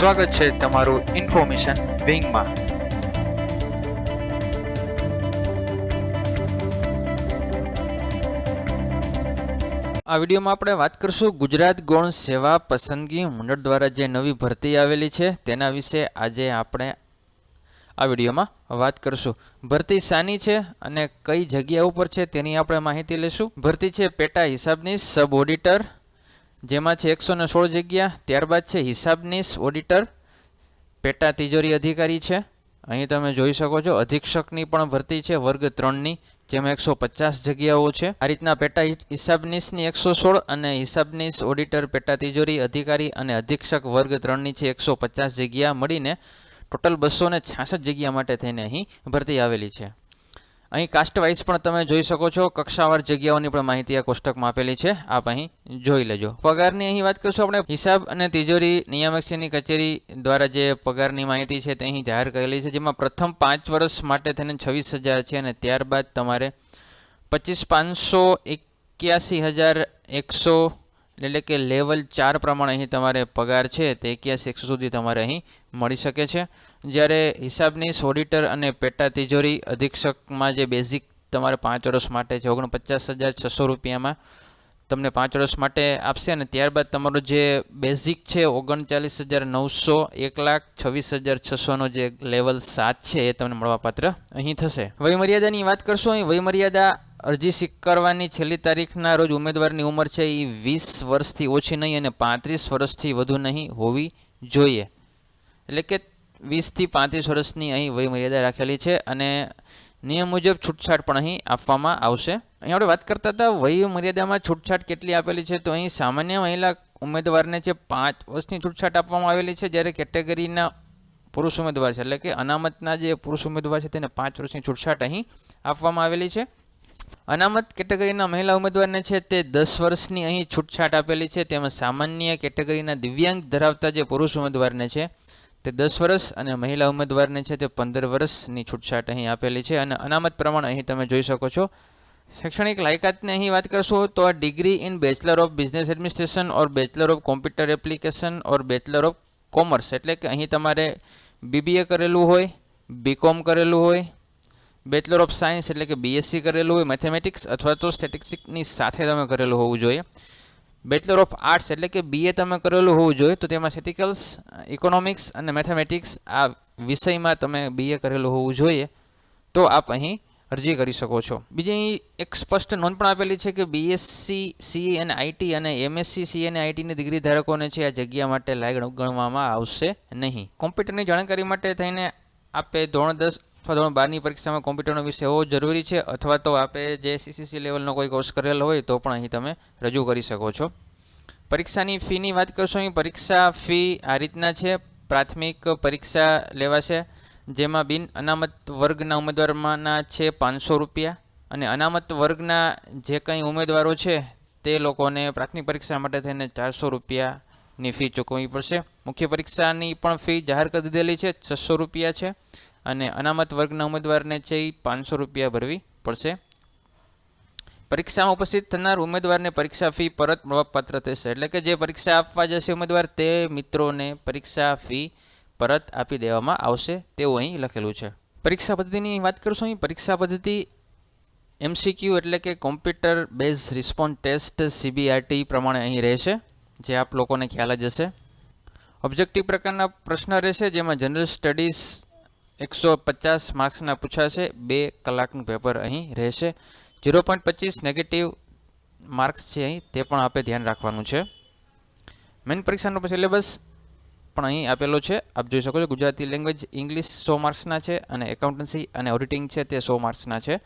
સ્વાગત છે તમારું ઇન્ફોર્મેશન વિંગમાં। આ વિડીયોમાં આપણે વાત કરશું ગુજરાત ગૌણ સેવા પસંદગી મંડળ દ્વારા જે નવી ભરતી આવેલી છે તેના વિશે આજે આપણે આ વિડીયોમાં વાત કરશું। ભરતી શાની છે અને કઈ જગ્યા ઉપર છે તેની આપણે માહિતી લઈશું। ભરતી છે પેટા હિસાબનીશ સબ ઓડિટર, જેમાં છે 116 જગ્યા। ત્યારબાદ છે હિસાબનીશ ઓડિટર, પેટા તિજોરી અધિકારી છે, અહીં તમે જોઈ શકો છો। અધિક્ષકની પણ ભરતી છે વર્ગ 3ની, જેમાં 150 જગ્યાઓ છે। આ રીતના પેટા હિસાબનીશની 116 અને હિસાબનીશ ઓડિટર, પેટા તિજોરી અધિકારી અને અધિક્ષક વર્ગ 3ની છે 150 જગ્યા મળીને ટોટલ 266 જગ્યા માટે થઈને અહીં ભરતી આવેલી છે। અહીં કાસ્ટ વાઇઝ પણ તમે જોઈ શકો છો, કક્ષાવાર જગ્યાઓની પણ માહિતી આ કોષ્ટકમાં આપેલી છે, આપ અહીં જોઈ લેજો। પગારની અહીં વાત કરશું આપણે। હિસાબ અને તિજોરી નિયામકશ્રીની કચેરી દ્વારા જે પગારની માહિતી છે તે અહીં જાહેર કરેલી છે, જેમાં પ્રથમ 5 વર્ષ માટે થઈને 26,000 છે અને ત્યારબાદ તમારે 25,581,100 એટલે કે લેવલ 4 પ્રમાણે અહીં તમારે પગાર છે તે 81,100 સુધી તમારે અહીં મળી શકે છે। જ્યારે હિસાબનીશ ઓડિટર અને પેટા તિજોરી અધિક્ષકમાં જે બેઝિક તમારે 5 વર્ષ માટે છે 49,600 રૂપિયામાં તમને 5 વર્ષ માટે આપશે અને ત્યારબાદ તમારું જે બેઝિક છે 39,900, 1,26,600નો જે લેવલ 7 છે એ તમને મળવાપાત્ર અહીં થશે। વયમર્યાદાની વાત કરશું। અહીં વયમર્યાદા અરજી સ્વીકારવાની છેલ્લી તારીખના રોજ ઉમેદવારની ઉંમર છે એ 20 વર્ષથી ઓછી નહીં અને 35 વર્ષથી વધુ નહીં હોવી જોઈએ, એટલે કે 20 થી 35 વર્ષની અહીં વયમર્યાદા રાખેલી છે અને નિયમ મુજબ છૂટછાટ પણ અહીં આપવામાં આવશે। અહીં આપણે વાત કરતા હતા વયમર્યાદામાં છૂટછાટ કેટલી આપેલી છે, તો અહીં સામાન્ય મહિલા ઉમેદવારને છે 5 વર્ષની છૂટછાટ આપવામાં આવેલી છે, જ્યારે કેટેગરીના પુરુષ ઉમેદવાર છે એટલે કે અનામતના જે પુરુષ ઉમેદવાર છે તેને 5 વર્ષની છૂટછાટ અહીં આપવામાં આવેલી છે। અનામત કેટેગરીના મહિલા ઉમેદવારને છે તે 10 વર્ષની અહીં છૂટછાટ આપેલી છે, તેમાં સામાન્ય કેટેગરીના દિવ્યાંગ ધરાવતા જે પુરુષ ઉમેદવારને છે તે 10 વર્ષ અને મહિલા ઉમેદવારને છે તે 15 વર્ષની છૂટછાટ અહીં આપેલી છે અને અનામત પ્રમાણ અહીં તમે જોઈ શકો છો। શૈક્ષણિક લાયકાતની અહીં વાત કરશું તો આ degree in bachelor of business administration or bachelor of computer application or bachelor of commerce, એટલે કે અહીં તમારે BBA કરેલું હોય, BCom કરેલું હોય, બેચલર ઓફ સાયન્સ એટલે કે BSc કરેલું હોય, મેથેમેટિક્સ અથવા તો સ્ટેટિસ્ટિક્સની સાથે તમે કરેલું હોવું જોઈએ। બેચલર ઓફ આર્ટ્સ એટલે કે BA તમે કરેલું હોવું જોઈએ, તો તેમાં સ્ટેટિસ્ટિક્સ, ઇકોનોમિક્સ અને મેથેમેટિક્સ આ વિષયમાં તમે BA કરેલું હોવું જોઈએ, તો આપ અહીં અરજી કરી શકો છો। બીજી અહીં એક સ્પષ્ટ નોંધ પણ આપેલી છે કે BSc CE અને IT અને MSc CE અને ITની ડિગ્રી ધારકોને છે આ જગ્યા માટે લાયક ગણવામાં આવશે નહીં। કોમ્પ્યુટરની જાણકારી માટે થઈને આપે ધોરણ 10 અથવા ધોરણ 12ની પરીક્ષામાં કોમ્પ્યુટરનો વિષય હોવો જરૂરી છે, અથવા તો આપે જે CCC લેવલનો કોઈ કોર્સ કરેલો હોય તો પણ અહીં તમે રજૂ કરી શકો છો। પરીક્ષાની ફીની વાત કરશો। અહીં પરીક્ષા ફી આ રીતના છે। પ્રાથમિક પરીક્ષા લેવાશે, જેમાં બિન અનામત વર્ગના ઉમેદવારોમાંના છે 500 રૂપિયા અને અનામત વર્ગના જે કંઈ ઉમેદવારો છે તે લોકોને પ્રાથમિક પરીક્ષા માટે થઈને 400 રૂપિયાની ફી ચૂકવવી પડશે। મુખ્ય પરીક્ષાની પણ ફી જાહેર કરી દીધેલી છે, 600 રૂપિયા છે અને અનામત વર્ગના ઉમેદવારને છે એ 500 રૂપિયા ભરવી પડશે। પરીક્ષામાં ઉપસ્થિત થનાર ઉમેદવારને પરીક્ષા ફી પરત મળવાપાત્ર થશે, એટલે કે જે પરીક્ષા આપવા જશે ઉમેદવાર તે મિત્રોને પરીક્ષા ફી પરત આપી દેવામાં આવશે તેવું અહીં લખેલું છે। પરીક્ષા પદ્ધતિની વાત કરશું। અહીં પરીક્ષા પદ્ધતિ MCQ એટલે કે computer base response test CBRT પ્રમાણે અહીં રહેશે, જે આપ લોકોને ખ્યાલ જ હશે। ઓબ્જેક્ટિવ પ્રકારના પ્રશ્ન રહેશે, જેમાં જનરલ સ્ટડીઝ 150 માર્ક્સના પૂછાશે, 2 કલાકનું પેપર અહીં રહેશે। 0.25 નેગેટિવ માર્ક્સ છે અહીં, તે પણ આપણે ધ્યાન રાખવાનું છે। મેઇન પરીક્ષાનો સિલેબસ પણ અહીં આપેલો છે, આપ જોઈ શકો છો। ગુજરાતી લેંગ્વેજ ઇંગ્લિશ 100 માર્ક્સના છે અને એકાઉન્ટન્સી અને ઓડિટિંગ છે તે 100 માર્ક્સના છે।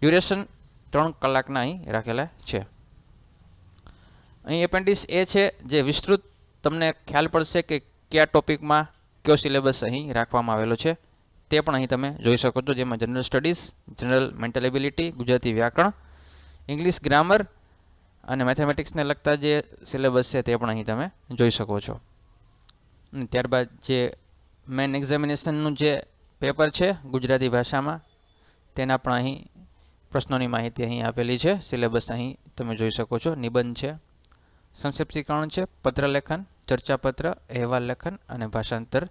ડ્યુરેશન 3 કલાકના અહીં રાખેલા છે। અહીં એપેન્ડિક્સ એ છે, જે વિસ્તૃત તમને ખ્યાલ પડશે કે કયા ટોપિકમાં કયો સિલેબસ અહીં રાખવામાં આવેલો છે, તે પણ અહીં તમે જોઈ શકો છો, જેમાં general studies, general mental ability, Gujarati વ્યાકરણ, ઇંગ્લિશ ગ્રામર અને મેથેમેટિક્સને લગતા જે સિલેબસ છે તે પણ અહીં તમે જોઈ શકો છો। અને ત્યારબાદ જે મેન એક્ઝામિનેશનનું જે પેપર છે ગુજરાતી ભાષામાં તેના પણ અહીં પ્રશ્નોની માહિતી અહીં આપેલી છે। સિલેબસ અહીં તમે જોઈ શકો છો। નિબંધ છે, સંક્ષિપ્ત શીખવણ છે, પત્રલેખન, ચર્ચાપત્ર, અહેવાલ લેખન અને ભાષાંતર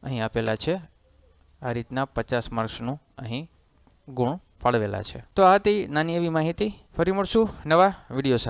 અહીં આપેલા છે. આ રીતના 50 માર્ક્સનું અહીં ગુણ ફાળવેલા છે. તો આ હતી નાની એવી માહિતી. ફરી મળશું નવા વિડીયો સાથે.